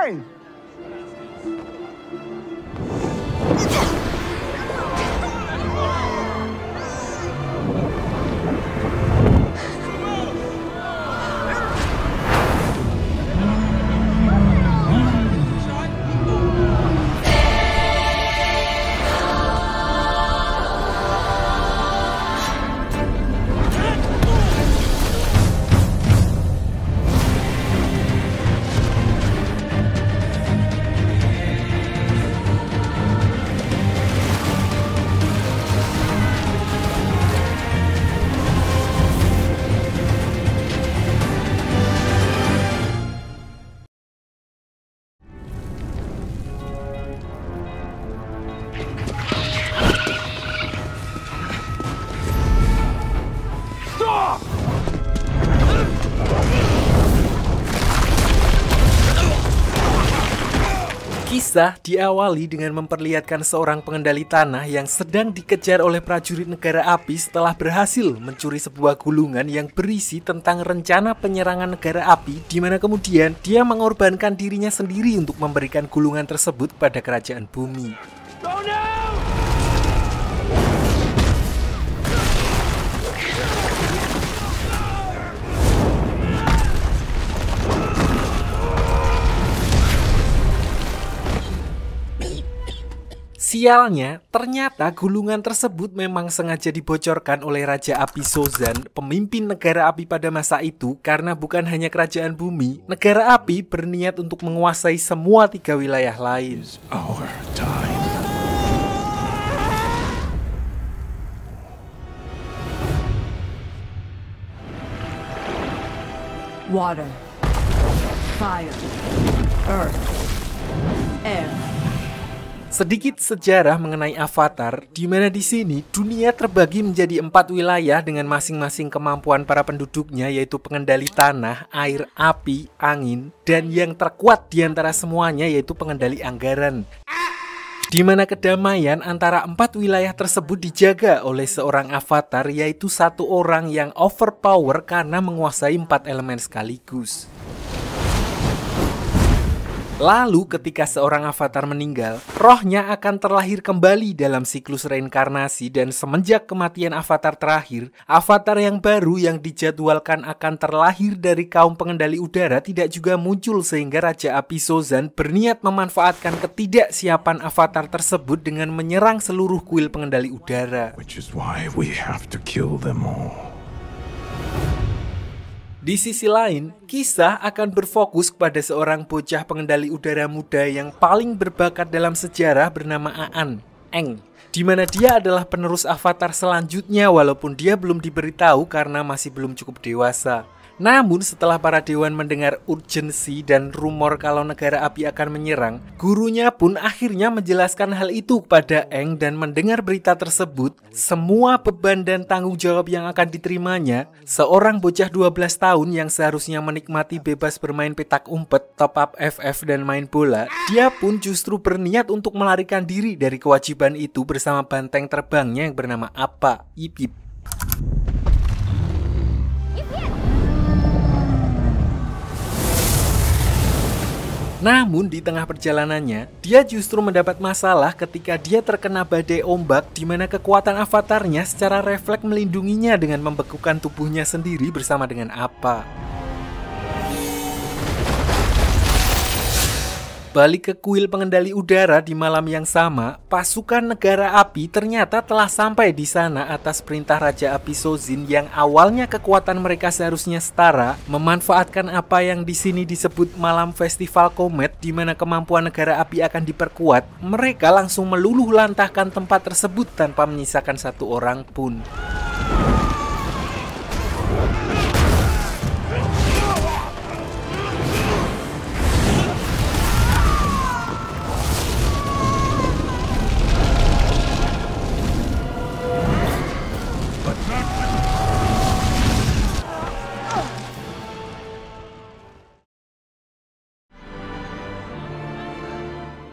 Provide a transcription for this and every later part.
doing? Kisah diawali dengan memperlihatkan seorang pengendali tanah yang sedang dikejar oleh prajurit negara api setelah berhasil mencuri sebuah gulungan yang berisi tentang rencana penyerangan negara api, di mana kemudian dia mengorbankan dirinya sendiri untuk memberikan gulungan tersebut pada kerajaan bumi. Sialnya, ternyata gulungan tersebut memang sengaja dibocorkan oleh Raja Api Sozan, pemimpin negara api pada masa itu, karena bukan hanya kerajaan bumi, negara api berniat untuk menguasai semua 3 wilayah lain. Water, fire, earth, air. Sedikit sejarah mengenai Avatar, di mana di sini dunia terbagi menjadi 4 wilayah dengan masing-masing kemampuan para penduduknya, yaitu pengendali tanah, air, api, angin, dan yang terkuat di antara semuanya yaitu pengendali anggaran. Di mana kedamaian antara 4 wilayah tersebut dijaga oleh seorang avatar, yaitu satu orang yang overpower karena menguasai 4 elemen sekaligus. Lalu ketika seorang avatar meninggal, rohnya akan terlahir kembali dalam siklus reinkarnasi, dan semenjak kematian avatar terakhir, avatar yang baru yang dijadwalkan akan terlahir dari kaum pengendali udara tidak juga muncul, sehingga Raja Api Sozan berniat memanfaatkan ketidaksiapan avatar tersebut dengan menyerang seluruh kuil pengendali udara. Which is why we have to kill them all. Di sisi lain, kisah akan berfokus kepada seorang bocah pengendali udara muda yang paling berbakat dalam sejarah bernama Aan, Eng, di mana dia adalah penerus avatar selanjutnya walaupun dia belum diberitahu karena masih belum cukup dewasa. Namun setelah para dewan mendengar urgensi dan rumor kalau negara api akan menyerang, gurunya pun akhirnya menjelaskan hal itu kepada Eng, dan mendengar berita tersebut, semua beban dan tanggung jawab yang akan diterimanya, seorang bocah 12 tahun yang seharusnya menikmati bebas bermain petak umpet, top up FF dan main bola, dia pun justru berniat untuk melarikan diri dari kewajiban itu bersama banteng terbangnya yang bernama Appa, Ip Ip. Namun di tengah perjalanannya, dia justru mendapat masalah ketika dia terkena badai ombak, di mana kekuatan avatarnya secara refleks melindunginya dengan membekukan tubuhnya sendiri bersama dengan Appa. Balik ke kuil pengendali udara di malam yang sama, pasukan negara api ternyata telah sampai di sana atas perintah Raja Api Sozin yang awalnya kekuatan mereka seharusnya setara, memanfaatkan apa yang di sini disebut malam festival komet, di mana kemampuan negara api akan diperkuat. Mereka langsung meluluh lantahkan tempat tersebut tanpa menyisakan satu orang pun.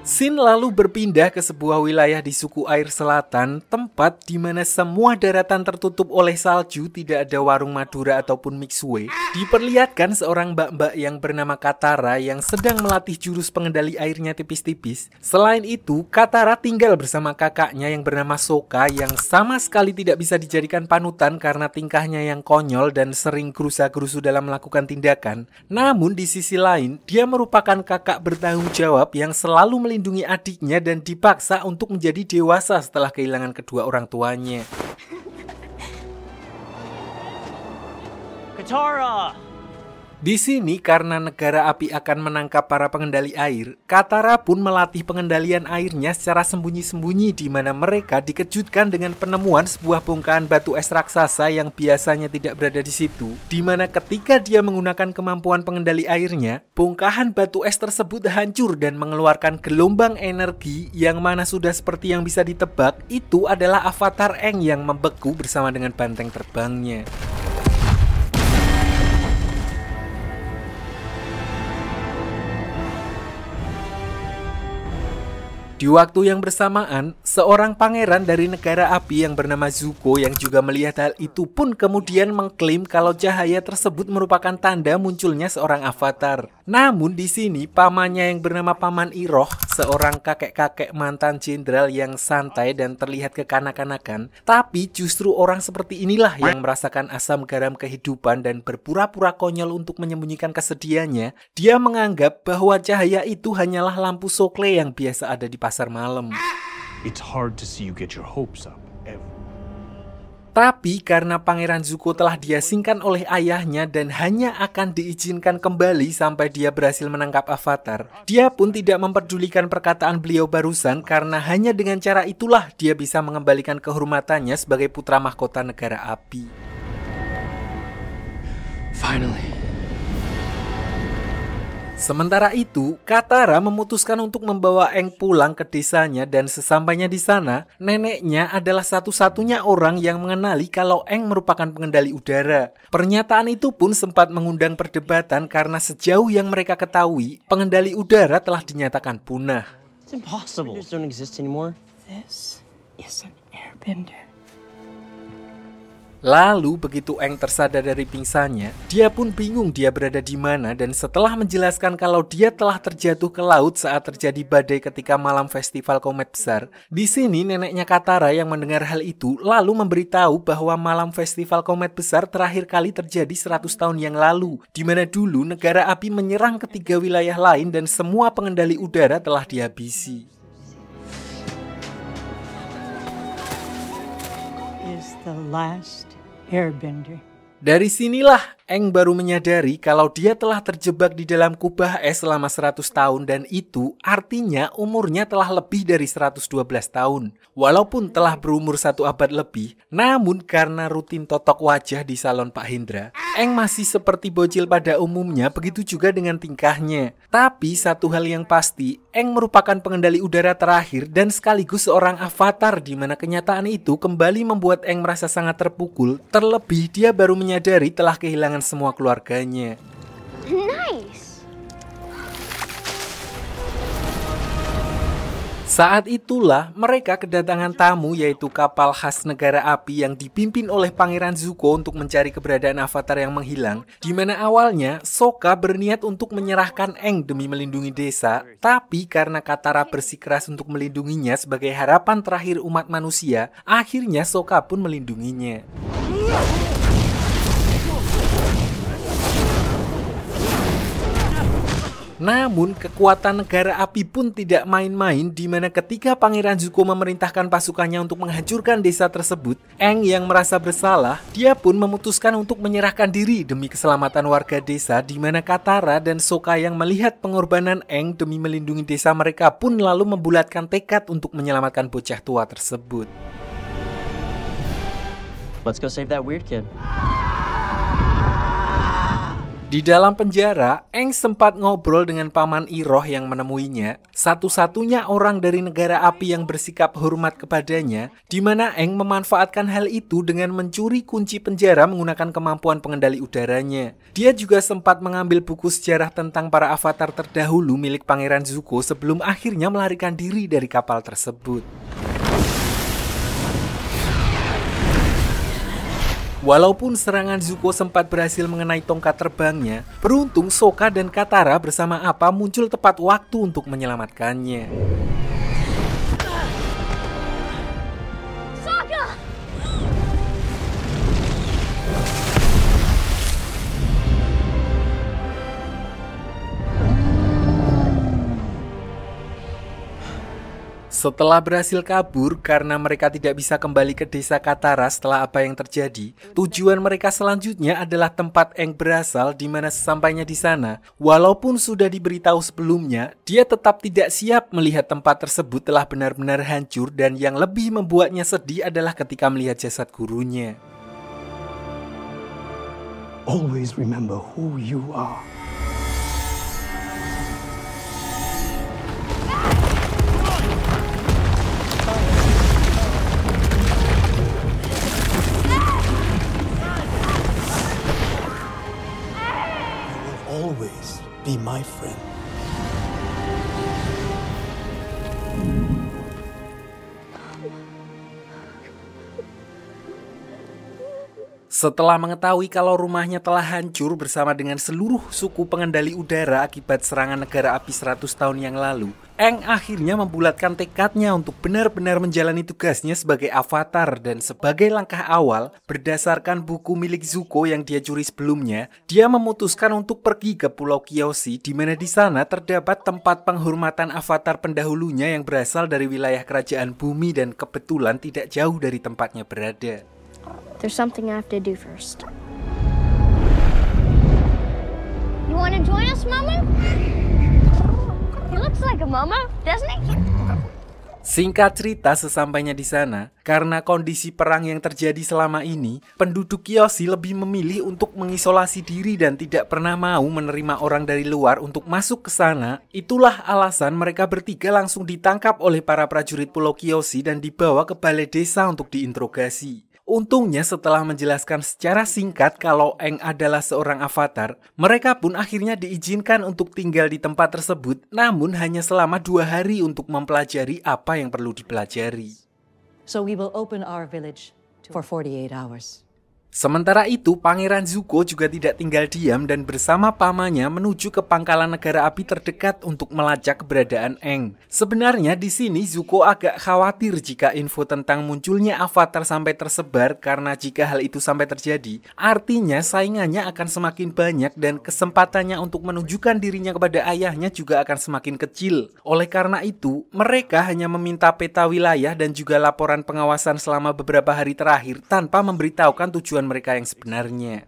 Scene lalu berpindah ke sebuah wilayah di suku air selatan, tempat di mana semua daratan tertutup oleh salju, tidak ada warung Madura ataupun mixue. Diperlihatkan seorang mbak-mbak yang bernama Katara yang sedang melatih jurus pengendali airnya tipis-tipis. Selain itu, Katara tinggal bersama kakaknya yang bernama Sokka yang sama sekali tidak bisa dijadikan panutan karena tingkahnya yang konyol dan sering gerusa-gerusu dalam melakukan tindakan. Namun di sisi lain, dia merupakan kakak bertanggung jawab yang selalu melindungi adiknya dan dipaksa untuk menjadi dewasa setelah kehilangan kedua orang tuanya. Katara! Di sini karena negara api akan menangkap para pengendali air, Katara pun melatih pengendalian airnya secara sembunyi-sembunyi di mana mereka dikejutkan dengan penemuan sebuah bongkahan batu es raksasa yang biasanya tidak berada di situ. Di mana ketika dia menggunakan kemampuan pengendali airnya, bongkahan batu es tersebut hancur dan mengeluarkan gelombang energi yang mana sudah seperti yang bisa ditebak, itu adalah avatar Aang yang membeku bersama dengan banteng terbangnya. Di waktu yang bersamaan, seorang pangeran dari negara api yang bernama Zuko yang juga melihat hal itu pun kemudian mengklaim kalau cahaya tersebut merupakan tanda munculnya seorang avatar. Namun di sini pamannya yang bernama Paman Iroh, seorang kakek-kakek mantan jenderal yang santai dan terlihat kekanak-kanakan, tapi justru orang seperti inilah yang merasakan asam garam kehidupan dan berpura-pura konyol untuk menyembunyikan kesedihannya. Dia menganggap bahwa cahaya itu hanyalah lampu sokle yang biasa ada di pasar malam. It's hard to see you get your hopes up ever. Tapi karena Pangeran Zuko telah diasingkan oleh ayahnya dan hanya akan diizinkan kembali sampai dia berhasil menangkap avatar, dia pun tidak memperdulikan perkataan beliau barusan karena hanya dengan cara itulah dia bisa mengembalikan kehormatannya sebagai putra mahkota negara api. Finally. Sementara itu, Katara memutuskan untuk membawa Aang pulang ke desanya dan sesampainya di sana, neneknya adalah satu-satunya orang yang mengenali kalau Aang merupakan pengendali udara. Pernyataan itu pun sempat mengundang perdebatan karena sejauh yang mereka ketahui, pengendali udara telah dinyatakan punah. It's impossible. These don't exist anymore. This is an airbender. Lalu begitu Aang tersadar dari pingsannya, dia pun bingung dia berada di mana dan setelah menjelaskan kalau dia telah terjatuh ke laut saat terjadi badai ketika malam festival komet besar. Di sini neneknya Katara yang mendengar hal itu lalu memberitahu bahwa malam festival komet besar terakhir kali terjadi 100 tahun yang lalu, di mana dulu negara api menyerang ke 3 wilayah lain dan semua pengendali udara telah dihabisi. Is the last airbender. Dari sinilah Aang baru menyadari kalau dia telah terjebak di dalam kubah es selama 100 tahun dan itu artinya umurnya telah lebih dari 112 tahun. Walaupun telah berumur 1 abad lebih, namun karena rutin totok wajah di salon Pak Hendra, Aang masih seperti bocil pada umumnya, begitu juga dengan tingkahnya. Tapi satu hal yang pasti, Aang merupakan pengendali udara terakhir dan sekaligus seorang avatar di mana kenyataan itu kembali membuat Aang merasa sangat terpukul, terlebih dia baru menyadari telah kehilangan semua keluarganya. Nice. Saat itulah mereka kedatangan tamu yaitu kapal khas negara api yang dipimpin oleh Pangeran Zuko untuk mencari keberadaan avatar yang menghilang, di mana awalnya Sokka berniat untuk menyerahkan Aang demi melindungi desa, tapi karena Katara bersikeras untuk melindunginya sebagai harapan terakhir umat manusia, akhirnya Sokka pun melindunginya. Namun kekuatan negara api pun tidak main-main di mana ketika Pangeran Zuko memerintahkan pasukannya untuk menghancurkan desa tersebut, Aang yang merasa bersalah, dia pun memutuskan untuk menyerahkan diri demi keselamatan warga desa di mana Katara dan Sokka yang melihat pengorbanan Aang demi melindungi desa mereka pun lalu membulatkan tekad untuk menyelamatkan bocah tua tersebut. Let's go save that weird kid. Di Di dalam penjara, Aang sempat ngobrol dengan Paman Iroh yang menemuinya, satu-satunya orang dari negara api yang bersikap hormat kepadanya, di mana Aang memanfaatkan hal itu dengan mencuri kunci penjara menggunakan kemampuan pengendali udaranya. Dia juga sempat mengambil buku sejarah tentang para avatar terdahulu milik Pangeran Zuko sebelum akhirnya melarikan diri dari kapal tersebut. Walaupun serangan Zuko sempat berhasil mengenai tongkat terbangnya, beruntung Sokka dan Katara bersama Appa muncul tepat waktu untuk menyelamatkannya. Sokka! Setelah berhasil kabur karena mereka tidak bisa kembali ke desa Katara setelah apa yang terjadi, tujuan mereka selanjutnya adalah tempat Aang berasal, di mana sesampainya di sana, walaupun sudah diberitahu sebelumnya, dia tetap tidak siap melihat tempat tersebut telah benar-benar hancur, dan yang lebih membuatnya sedih adalah ketika melihat jasad gurunya. Always remember who you are. Always be my friend. Setelah mengetahui kalau rumahnya telah hancur bersama dengan seluruh suku pengendali udara akibat serangan negara api 100 tahun yang lalu, Aang akhirnya membulatkan tekadnya untuk benar-benar menjalani tugasnya sebagai avatar, dan sebagai langkah awal, berdasarkan buku milik Zuko yang dia curi sebelumnya, dia memutuskan untuk pergi ke Pulau Kyoshi, di mana di sana terdapat tempat penghormatan avatar pendahulunya yang berasal dari wilayah kerajaan bumi dan kebetulan tidak jauh dari tempatnya berada. There's something I have to do first. You want to join us, Mama? He looks like a mama, doesn't he? Singkat cerita, sesampainya di sana, karena kondisi perang yang terjadi selama ini, penduduk Kyoshi lebih memilih untuk mengisolasi diri dan tidak pernah mau menerima orang dari luar untuk masuk ke sana. Itulah alasan mereka bertiga langsung ditangkap oleh para prajurit Pulau Kyoshi dan dibawa ke balai desa untuk diinterogasi. Untungnya setelah menjelaskan secara singkat kalau Aang adalah seorang avatar, mereka pun akhirnya diizinkan untuk tinggal di tempat tersebut, namun hanya selama 2 hari untuk mempelajari apa yang perlu dipelajari. So we will open our village for 48 hours. Sementara itu, Pangeran Zuko juga tidak tinggal diam dan bersama pamannya menuju ke pangkalan negara api terdekat untuk melacak keberadaan Aang. Sebenarnya di sini Zuko agak khawatir jika info tentang munculnya avatar sampai tersebar, karena jika hal itu sampai terjadi, artinya saingannya akan semakin banyak dan kesempatannya untuk menunjukkan dirinya kepada ayahnya juga akan semakin kecil. Oleh karena itu, mereka hanya meminta peta wilayah dan juga laporan pengawasan selama beberapa hari terakhir tanpa memberitahukan tujuan mereka yang sebenarnya.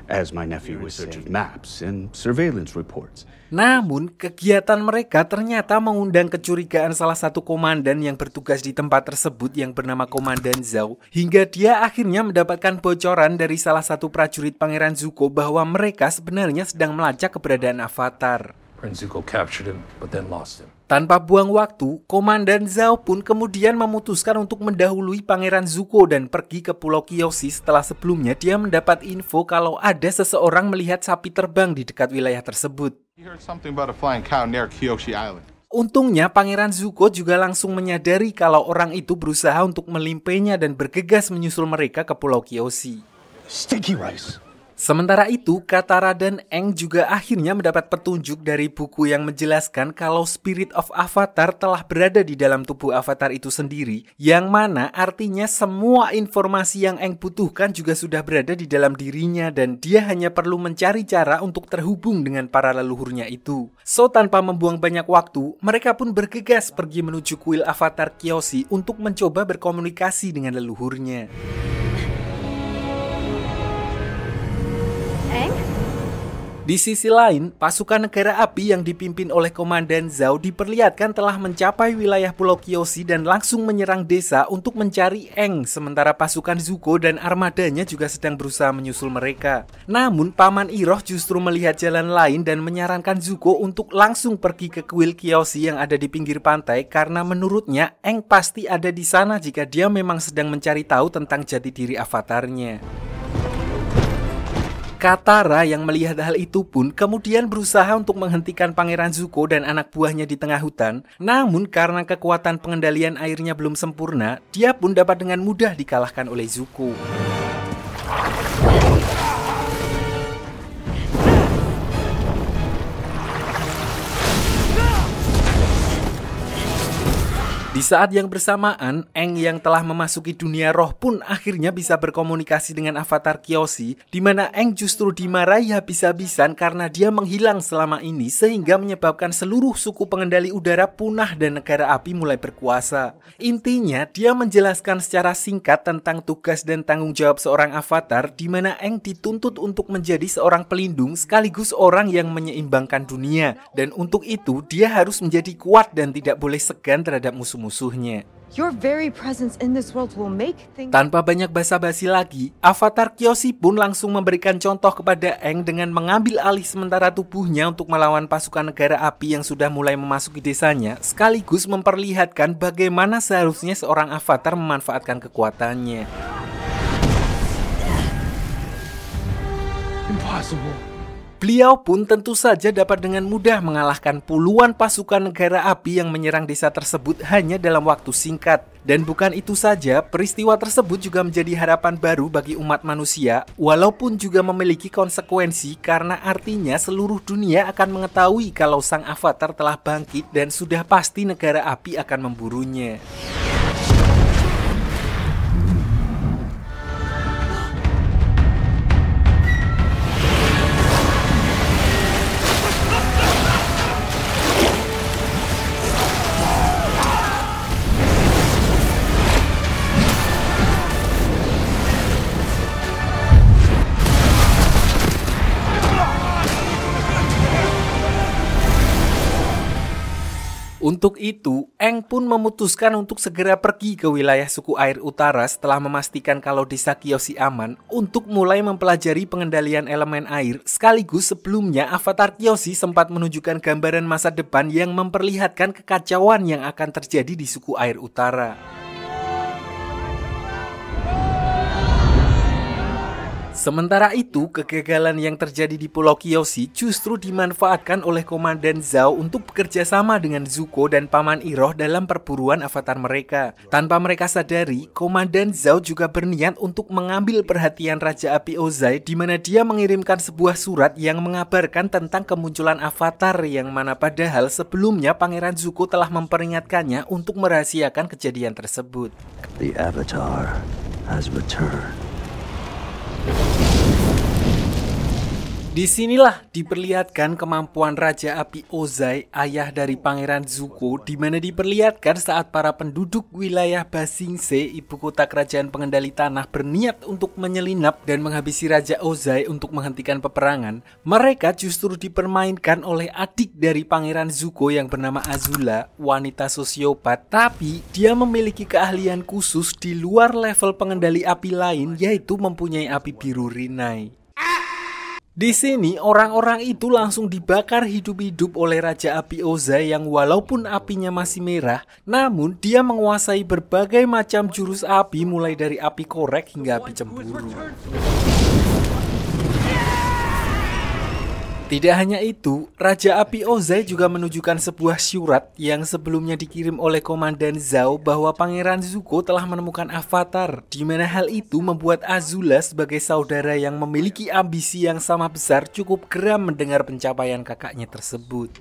As my nephew was searching maps and surveillance reports. Namun, kegiatan mereka ternyata mengundang kecurigaan salah satu komandan yang bertugas di tempat tersebut yang bernama Komandan Zhao, hingga dia akhirnya mendapatkan bocoran dari salah satu prajurit Pangeran Zuko bahwa mereka sebenarnya sedang melacak keberadaan avatar. Prince Zuko captured him, but then lost him. Tanpa buang waktu, Komandan Zhao pun kemudian memutuskan untuk mendahului Pangeran Zuko dan pergi ke Pulau Kyoshi setelah sebelumnya dia mendapat info kalau ada seseorang melihat sapi terbang di dekat wilayah tersebut. He heard something about a flying cow near Kyoshi Island. Untungnya Pangeran Zuko juga langsung menyadari kalau orang itu berusaha untuk melimpainya dan bergegas menyusul mereka ke Pulau Kyoshi. Sticky rice. Sementara itu, Katara dan Aang juga akhirnya mendapat petunjuk dari buku yang menjelaskan kalau Spirit of Avatar telah berada di dalam tubuh Avatar itu sendiri, yang mana artinya semua informasi yang Aang butuhkan juga sudah berada di dalam dirinya dan dia hanya perlu mencari cara untuk terhubung dengan para leluhurnya itu. So, tanpa membuang banyak waktu, mereka pun bergegas pergi menuju kuil Avatar Kyoshi untuk mencoba berkomunikasi dengan leluhurnya. Di sisi lain, pasukan negara api yang dipimpin oleh Komandan Zhao diperlihatkan telah mencapai wilayah Pulau Kyoshi dan langsung menyerang desa untuk mencari Aang, sementara pasukan Zuko dan armadanya juga sedang berusaha menyusul mereka. Namun, Paman Iroh justru melihat jalan lain dan menyarankan Zuko untuk langsung pergi ke kuil Kyoshi yang ada di pinggir pantai karena menurutnya Aang pasti ada di sana jika dia memang sedang mencari tahu tentang jati diri avatarnya. Katara yang melihat hal itu pun kemudian berusaha untuk menghentikan Pangeran Zuko dan anak buahnya di tengah hutan. Namun karena kekuatan pengendalian airnya belum sempurna, dia pun dapat dengan mudah dikalahkan oleh Zuko. Di saat yang bersamaan, Aang yang telah memasuki dunia roh pun akhirnya bisa berkomunikasi dengan avatar Kyoshi, di mana Aang justru dimarahi habis-habisan karena dia menghilang selama ini sehingga menyebabkan seluruh suku pengendali udara punah dan negara api mulai berkuasa. Intinya, dia menjelaskan secara singkat tentang tugas dan tanggung jawab seorang avatar, di mana Aang dituntut untuk menjadi seorang pelindung sekaligus orang yang menyeimbangkan dunia, dan untuk itu dia harus menjadi kuat dan tidak boleh segan terhadap musuhnya. Tanpa banyak basa-basi lagi, avatar Kyoshi pun langsung memberikan contoh kepada Aang dengan mengambil alih sementara tubuhnya untuk melawan pasukan negara api yang sudah mulai memasuki desanya, sekaligus memperlihatkan bagaimana seharusnya seorang avatar memanfaatkan kekuatannya. Impossible. Beliau pun tentu saja dapat dengan mudah mengalahkan puluhan pasukan negara api yang menyerang desa tersebut hanya dalam waktu singkat. Dan bukan itu saja, peristiwa tersebut juga menjadi harapan baru bagi umat manusia, walaupun juga memiliki konsekuensi karena artinya seluruh dunia akan mengetahui kalau sang avatar telah bangkit dan sudah pasti negara api akan memburunya. Untuk itu, Aang pun memutuskan untuk segera pergi ke wilayah suku air utara setelah memastikan kalau desa Kyoshi aman untuk mulai mempelajari pengendalian elemen air, sekaligus sebelumnya avatar Kyoshi sempat menunjukkan gambaran masa depan yang memperlihatkan kekacauan yang akan terjadi di suku air utara. Sementara itu, kegagalan yang terjadi di Pulau Kyoshi justru dimanfaatkan oleh Komandan Zhao untuk bekerja sama dengan Zuko dan Paman Iroh dalam perburuan avatar mereka. Tanpa mereka sadari, Komandan Zhao juga berniat untuk mengambil perhatian Raja Api Ozai, di mana dia mengirimkan sebuah surat yang mengabarkan tentang kemunculan avatar yang mana padahal sebelumnya Pangeran Zuko telah memperingatkannya untuk merahasiakan kejadian tersebut. The Avatar has returned. Disinilah diperlihatkan kemampuan Raja Api Ozai, ayah dari Pangeran Zuko, di mana diperlihatkan saat para penduduk wilayah Ba Sing Se, ibu kota kerajaan pengendali tanah, berniat untuk menyelinap dan menghabisi Raja Ozai untuk menghentikan peperangan. Mereka justru dipermainkan oleh adik dari Pangeran Zuko yang bernama Azula, wanita sosiopat, tapi dia memiliki keahlian khusus di luar level pengendali api lain, yaitu mempunyai api biru Rinai. Di sini, orang-orang itu langsung dibakar hidup-hidup oleh Raja Api Ozai yang walaupun apinya masih merah, namun dia menguasai berbagai macam jurus api mulai dari api korek hingga api cemburu. Tidak hanya itu, Raja Api Ozai juga menunjukkan sebuah surat yang sebelumnya dikirim oleh Komandan Zhao bahwa Pangeran Zuko telah menemukan avatar, di mana hal itu membuat Azula sebagai saudara yang memiliki ambisi yang sama besar cukup geram mendengar pencapaian kakaknya tersebut.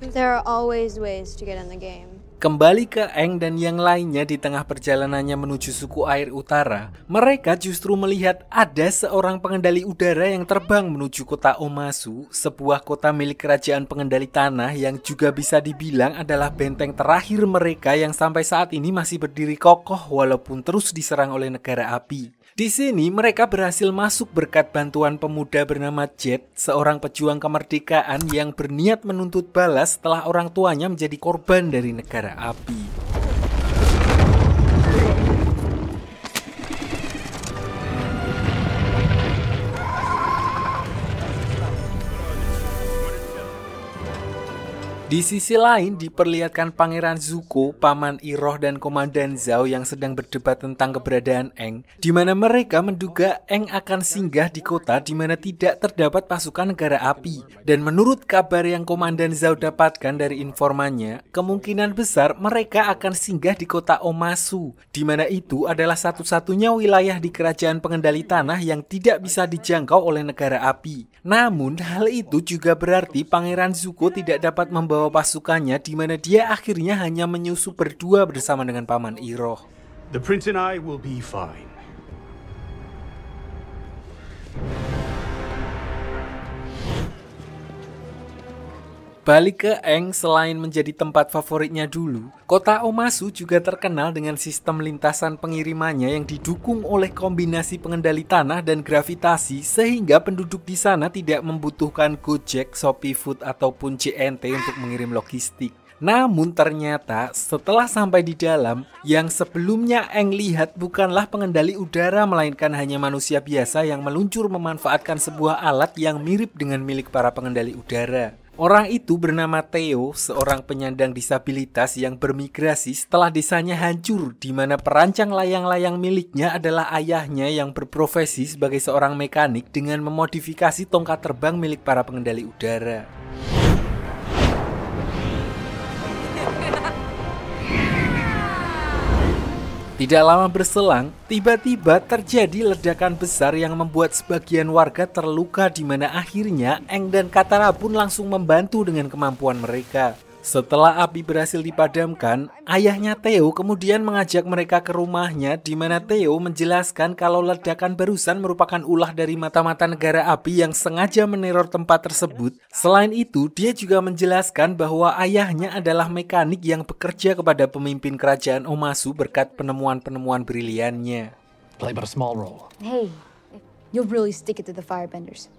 There are always ways to get in the game. Kembali ke Aang dan yang lainnya di tengah perjalanannya menuju suku air utara, mereka justru melihat ada seorang pengendali udara yang terbang menuju kota Omasu, sebuah kota milik kerajaan pengendali tanah yang juga bisa dibilang adalah benteng terakhir mereka yang sampai saat ini masih berdiri kokoh walaupun terus diserang oleh negara api. Di sini mereka berhasil masuk berkat bantuan pemuda bernama Jet, seorang pejuang kemerdekaan yang berniat menuntut balas setelah orang tuanya menjadi korban dari negara api. Di sisi lain diperlihatkan Pangeran Zuko, Paman Iroh dan Komandan Zhao yang sedang berdebat tentang keberadaan Aang, di mana mereka menduga Aang akan singgah di kota di mana tidak terdapat pasukan negara api. Dan menurut kabar yang Komandan Zhao dapatkan dari informannya, kemungkinan besar mereka akan singgah di kota Omasu, di mana itu adalah satu-satunya wilayah di kerajaan pengendali tanah yang tidak bisa dijangkau oleh negara api. Namun hal itu juga berarti Pangeran Zuko tidak dapat membawa pasukannya, di mana dia akhirnya hanya menyusup berdua bersama dengan Paman Iroh. The prince and I will be fine. Balik ke Aang, selain menjadi tempat favoritnya dulu, kota Omasu juga terkenal dengan sistem lintasan pengirimannya yang didukung oleh kombinasi pengendali tanah dan gravitasi, sehingga penduduk di sana tidak membutuhkan Gojek, Shopee Food ataupun JNT untuk mengirim logistik. Namun ternyata setelah sampai di dalam, yang sebelumnya Aang lihat bukanlah pengendali udara melainkan hanya manusia biasa yang meluncur memanfaatkan sebuah alat yang mirip dengan milik para pengendali udara. Orang itu bernama Theo, seorang penyandang disabilitas yang bermigrasi setelah desanya hancur, di mana perancang layang-layang miliknya adalah ayahnya yang berprofesi sebagai seorang mekanik dengan memodifikasi tongkat terbang milik para pengendali udara. Tidak lama berselang, tiba-tiba terjadi ledakan besar yang membuat sebagian warga terluka, di mana akhirnya Aang dan Katara pun langsung membantu dengan kemampuan mereka. Setelah api berhasil dipadamkan, ayahnya Theo kemudian mengajak mereka ke rumahnya, di mana Theo menjelaskan kalau ledakan barusan merupakan ulah dari mata-mata negara api yang sengaja meneror tempat tersebut. Selain itu, dia juga menjelaskan bahwa ayahnya adalah mekanik yang bekerja kepada pemimpin kerajaan Omasu berkat penemuan-penemuan briliannya. Play but a small role. Hey, you'll really stick it to the firebenders.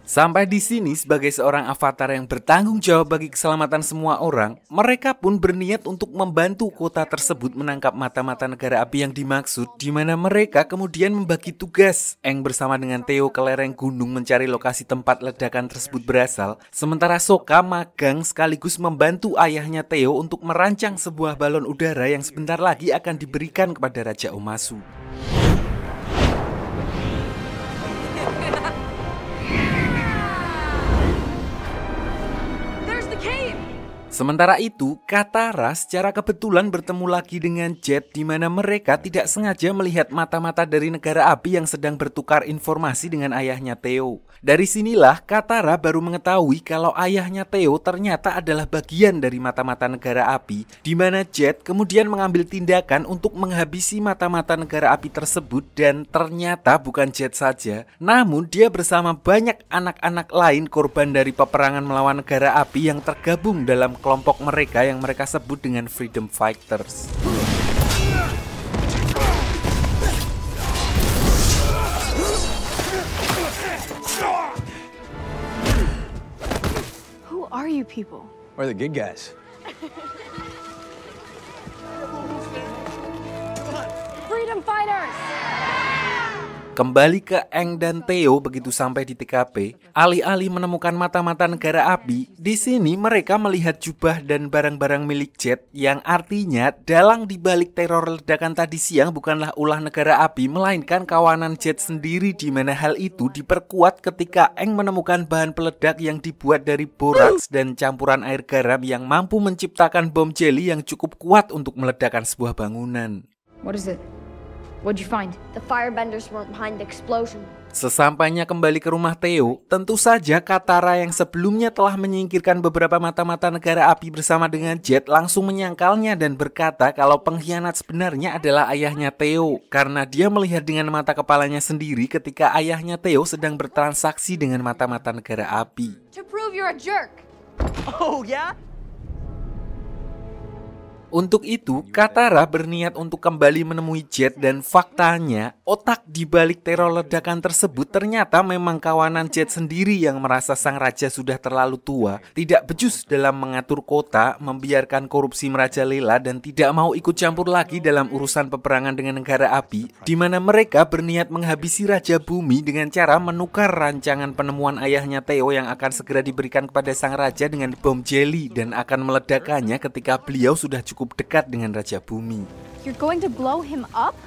Sampai di sini, sebagai seorang avatar yang bertanggung jawab bagi keselamatan semua orang, mereka pun berniat untuk membantu kota tersebut menangkap mata-mata negara api yang dimaksud, di mana mereka kemudian membagi tugas. Aang bersama dengan Theo ke lereng gunung mencari lokasi tempat ledakan tersebut berasal, sementara Sokka magang sekaligus membantu ayahnya Theo untuk merancang sebuah balon udara yang sebentar lagi akan diberikan kepada Raja Omasu. Sementara itu, Katara secara kebetulan bertemu lagi dengan Jet, di mana mereka tidak sengaja melihat mata-mata dari negara api yang sedang bertukar informasi dengan ayahnya Theo. Dari sinilah Katara baru mengetahui kalau ayahnya Theo ternyata adalah bagian dari mata-mata negara api, di mana Jet kemudian mengambil tindakan untuk menghabisi mata-mata negara api tersebut, dan ternyata bukan Jet saja, namun dia bersama banyak anak-anak lain korban dari peperangan melawan negara api yang tergabung dalam kelompok mereka yang mereka sebut dengan Freedom Fighters. Who are you people? We're the good guys. Freedom fighters! Kembali ke Aang dan Theo begitu sampai di TKP, alih-alih menemukan mata-mata negara api, di sini mereka melihat jubah dan barang-barang milik Jet, yang artinya dalang dibalik teror ledakan tadi siang bukanlah ulah negara api, melainkan kawanan Jet sendiri, di mana hal itu diperkuat ketika Aang menemukan bahan peledak yang dibuat dari boraks dan campuran air garam yang mampu menciptakan bom jeli yang cukup kuat untuk meledakkan sebuah bangunan. What is it? What'd you find? The firebenders weren't behind the explosion. Sesampainya kembali ke rumah Theo, tentu saja Katara yang sebelumnya telah menyingkirkan beberapa mata-mata negara api bersama dengan Jet langsung menyangkalnya dan berkata kalau pengkhianat sebenarnya adalah ayahnya Theo, karena dia melihat dengan mata kepalanya sendiri ketika ayahnya Theo sedang bertransaksi dengan mata-mata negara api. To prove you're a jerk. Oh, yeah? Untuk itu, Katara berniat untuk kembali menemui Jet dan faktanya, otak di balik teror ledakan tersebut ternyata memang kawanan Jet sendiri yang merasa sang raja sudah terlalu tua, tidak becus dalam mengatur kota, membiarkan korupsi merajalela dan tidak mau ikut campur lagi dalam urusan peperangan dengan negara api, di mana mereka berniat menghabisi Raja Bumi dengan cara menukar rancangan penemuan ayahnya Theo yang akan segera diberikan kepada sang raja dengan bom jelly dan akan meledakkannya ketika beliau sudah cukup dekat dengan Raja Bumi. You're going to blow him up?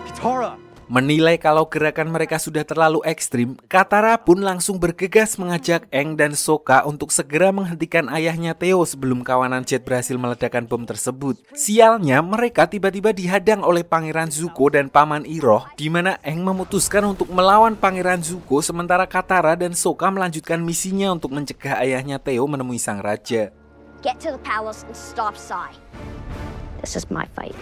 Katara! Menilai kalau gerakan mereka sudah terlalu ekstrim, Katara pun langsung bergegas mengajak Aang dan Sokka untuk segera menghentikan ayahnya Theo sebelum kawanan Jet berhasil meledakkan bom tersebut. Sialnya, mereka tiba-tiba dihadang oleh Pangeran Zuko dan Paman Iroh, di mana Aang memutuskan untuk melawan Pangeran Zuko sementara Katara dan Sokka melanjutkan misinya untuk mencegah ayahnya Theo menemui sang raja. Get to the palace and stop Sai. This is my fight.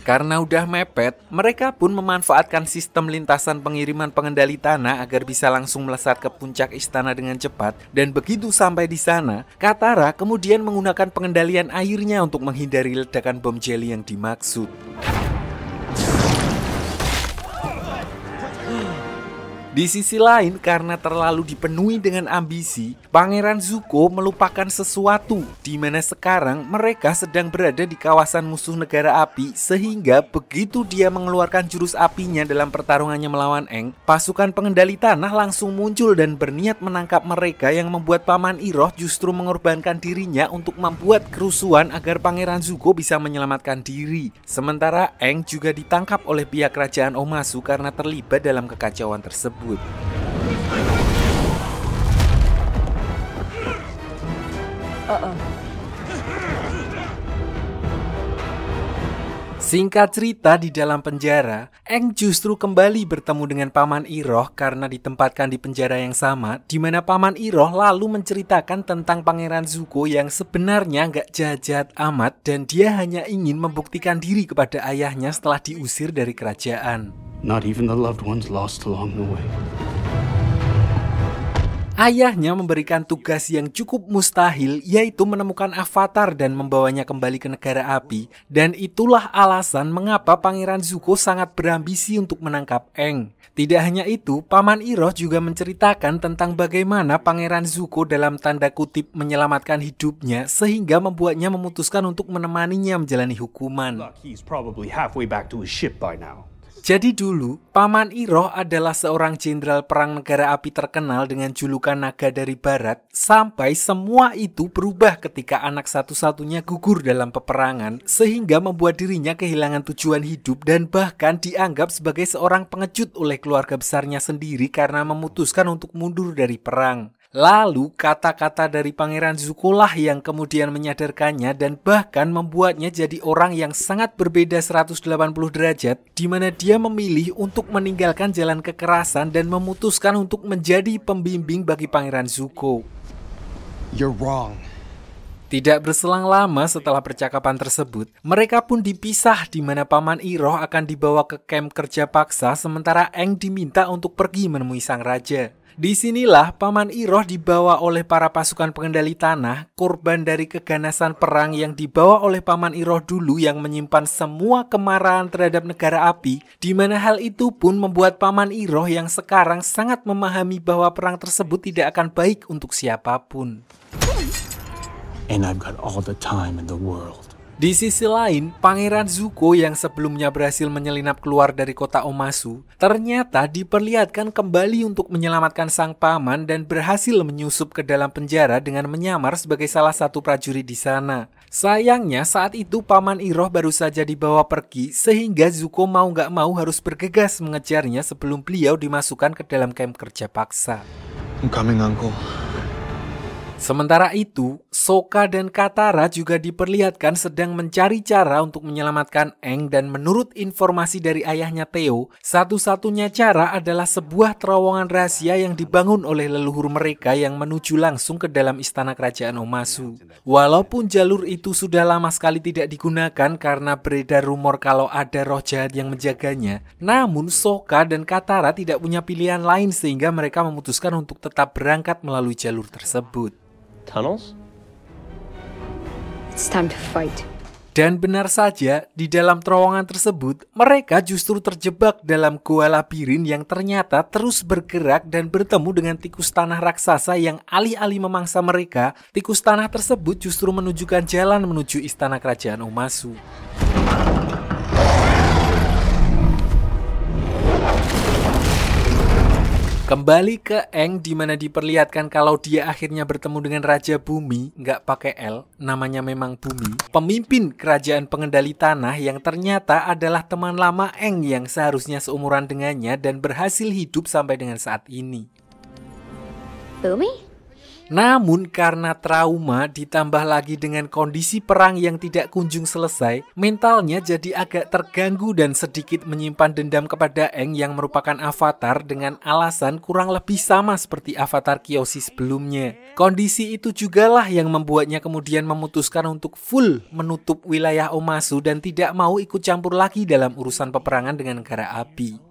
Karena udah mepet, mereka pun memanfaatkan sistem lintasan pengiriman pengendali tanah agar bisa langsung melesat ke puncak istana dengan cepat. Dan begitu sampai di sana, Katara kemudian menggunakan pengendalian airnya untuk menghindari ledakan bom jelly yang dimaksud. Di sisi lain, karena terlalu dipenuhi dengan ambisi, Pangeran Zuko melupakan sesuatu, di mana sekarang mereka sedang berada di kawasan musuh negara api, sehingga begitu dia mengeluarkan jurus apinya dalam pertarungannya melawan Aang, pasukan pengendali tanah langsung muncul dan berniat menangkap mereka yang membuat Paman Iroh justru mengorbankan dirinya untuk membuat kerusuhan agar Pangeran Zuko bisa menyelamatkan diri. Sementara Aang juga ditangkap oleh pihak kerajaan Omasu karena terlibat dalam kekacauan tersebut. Singkat cerita, di dalam penjara, Aang justru kembali bertemu dengan Paman Iroh karena ditempatkan di penjara yang sama, di mana Paman Iroh lalu menceritakan tentang Pangeran Zuko yang sebenarnya nggak jahat-jahat amat dan dia hanya ingin membuktikan diri kepada ayahnya setelah diusir dari kerajaan. Not even the loved ones lost along the way. Ayahnya memberikan tugas yang cukup mustahil, yaitu menemukan Avatar dan membawanya kembali ke negara api. Dan itulah alasan mengapa Pangeran Zuko sangat berambisi untuk menangkap Aang. Tidak hanya itu, Paman Iroh juga menceritakan tentang bagaimana Pangeran Zuko dalam tanda kutip menyelamatkan hidupnya, sehingga membuatnya memutuskan untuk menemaninya menjalani hukuman. He's probably halfway back to his ship by now. Jadi dulu, Paman Iroh adalah seorang jenderal perang negara api terkenal dengan julukan Naga dari Barat, sampai semua itu berubah ketika anak satu-satunya gugur dalam peperangan, sehingga membuat dirinya kehilangan tujuan hidup dan bahkan dianggap sebagai seorang pengecut oleh keluarga besarnya sendiri karena memutuskan untuk mundur dari perang. Lalu kata-kata dari Pangeran Zuko lah yang kemudian menyadarkannya dan bahkan membuatnya jadi orang yang sangat berbeda 180 derajat, di mana dia memilih untuk meninggalkan jalan kekerasan dan memutuskan untuk menjadi pembimbing bagi Pangeran Zuko. You're wrong. Tidak berselang lama setelah percakapan tersebut, mereka pun dipisah di mana Paman Iroh akan dibawa ke kamp kerja paksa sementara Aang diminta untuk pergi menemui sang raja. Disinilah Paman Iroh dibawa oleh para pasukan pengendali tanah, korban dari keganasan perang yang dibawa oleh Paman Iroh dulu yang menyimpan semua kemarahan terhadap negara api, di mana hal itu pun membuat Paman Iroh yang sekarang sangat memahami bahwa perang tersebut tidak akan baik untuk siapapun. And I've got all the time in the world. Di sisi lain, Pangeran Zuko yang sebelumnya berhasil menyelinap keluar dari kota Omasu, ternyata diperlihatkan kembali untuk menyelamatkan sang paman dan berhasil menyusup ke dalam penjara dengan menyamar sebagai salah satu prajurit di sana. Sayangnya saat itu Paman Iroh baru saja dibawa pergi, sehingga Zuko mau gak mau harus bergegas mengejarnya sebelum beliau dimasukkan ke dalam kamp kerja paksa. I'm coming, Uncle. Sementara itu, Sokka dan Katara juga diperlihatkan sedang mencari cara untuk menyelamatkan Aang, dan menurut informasi dari ayahnya Theo, satu-satunya cara adalah sebuah terowongan rahasia yang dibangun oleh leluhur mereka yang menuju langsung ke dalam istana kerajaan Omasu. Walaupun jalur itu sudah lama sekali tidak digunakan karena beredar rumor kalau ada roh jahat yang menjaganya, namun Sokka dan Katara tidak punya pilihan lain sehingga mereka memutuskan untuk tetap berangkat melalui jalur tersebut. Tunnels? It's time to fight. Dan benar saja, di dalam terowongan tersebut, mereka justru terjebak dalam goa labirin yang ternyata terus bergerak dan bertemu dengan tikus tanah raksasa yang alih-alih memangsa mereka, tikus tanah tersebut justru menunjukkan jalan menuju istana kerajaan Omasu. Kembali ke Aang, di mana diperlihatkan kalau dia akhirnya bertemu dengan Raja Bumi, nggak pakai L, namanya memang Bumi, pemimpin kerajaan pengendali tanah yang ternyata adalah teman lama Aang yang seharusnya seumuran dengannya dan berhasil hidup sampai dengan saat ini. Bumi? Namun karena trauma ditambah lagi dengan kondisi perang yang tidak kunjung selesai, mentalnya jadi agak terganggu dan sedikit menyimpan dendam kepada Aang yang merupakan avatar dengan alasan kurang lebih sama seperti avatar Kyoshi sebelumnya. Kondisi itu jugalah yang membuatnya kemudian memutuskan untuk full menutup wilayah Omasu dan tidak mau ikut campur lagi dalam urusan peperangan dengan negara api.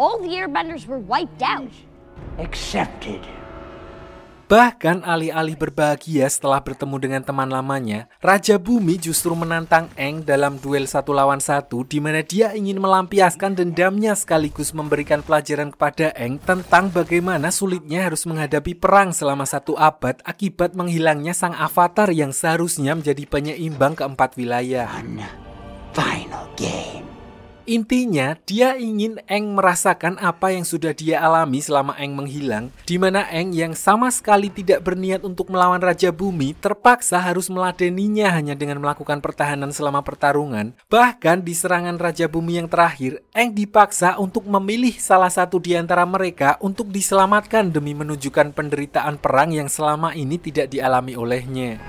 All the airbenders were wiped out. Accepted. Bahkan alih-alih berbahagia setelah bertemu dengan teman lamanya, Raja Bumi justru menantang Aang dalam duel 1 lawan 1 di mana dia ingin melampiaskan dendamnya sekaligus memberikan pelajaran kepada Aang tentang bagaimana sulitnya harus menghadapi perang selama 1 abad akibat menghilangnya sang avatar yang seharusnya menjadi penyeimbang keempat wilayah. Final game. Intinya, dia ingin Aang merasakan apa yang sudah dia alami selama Aang menghilang, di mana Aang yang sama sekali tidak berniat untuk melawan Raja Bumi terpaksa harus meladeninya hanya dengan melakukan pertahanan selama pertarungan. Bahkan di serangan Raja Bumi yang terakhir, Aang dipaksa untuk memilih salah satu di antara mereka untuk diselamatkan demi menunjukkan penderitaan perang yang selama ini tidak dialami olehnya.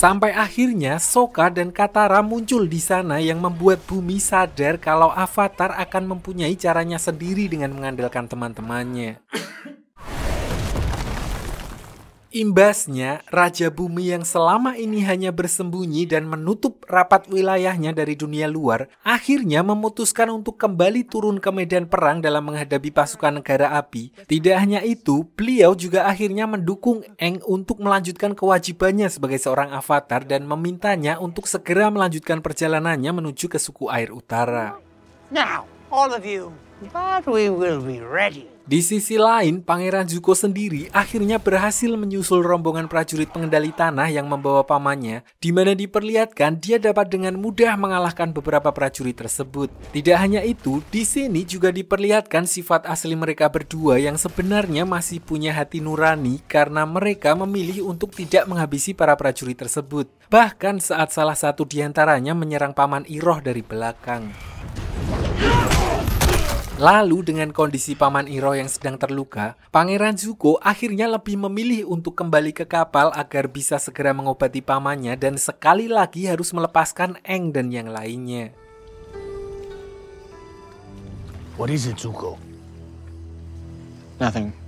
Sampai akhirnya Sokka dan Katara muncul di sana yang membuat Bumi sadar kalau Avatar akan mempunyai caranya sendiri dengan mengandalkan teman-temannya. Imbasnya, Raja Bumi yang selama ini hanya bersembunyi dan menutup rapat wilayahnya dari dunia luar, akhirnya memutuskan untuk kembali turun ke medan perang dalam menghadapi pasukan negara api. Tidak hanya itu, beliau juga akhirnya mendukung Aang untuk melanjutkan kewajibannya sebagai seorang avatar dan memintanya untuk segera melanjutkan perjalanannya menuju ke suku air utara. Now, all of you, but we will be ready. Di sisi lain, Pangeran Zuko sendiri akhirnya berhasil menyusul rombongan prajurit pengendali tanah yang membawa pamannya, di mana diperlihatkan dia dapat dengan mudah mengalahkan beberapa prajurit tersebut. Tidak hanya itu, di sini juga diperlihatkan sifat asli mereka berdua yang sebenarnya masih punya hati nurani karena mereka memilih untuk tidak menghabisi para prajurit tersebut. Bahkan saat salah satu di antaranya menyerang Paman Iroh dari belakang. Lalu dengan kondisi Paman Iroh yang sedang terluka, Pangeran Zuko akhirnya lebih memilih untuk kembali ke kapal agar bisa segera mengobati pamannya dan sekali lagi harus melepaskan Aang dan yang lainnya. What is it, Zuko? Nothing.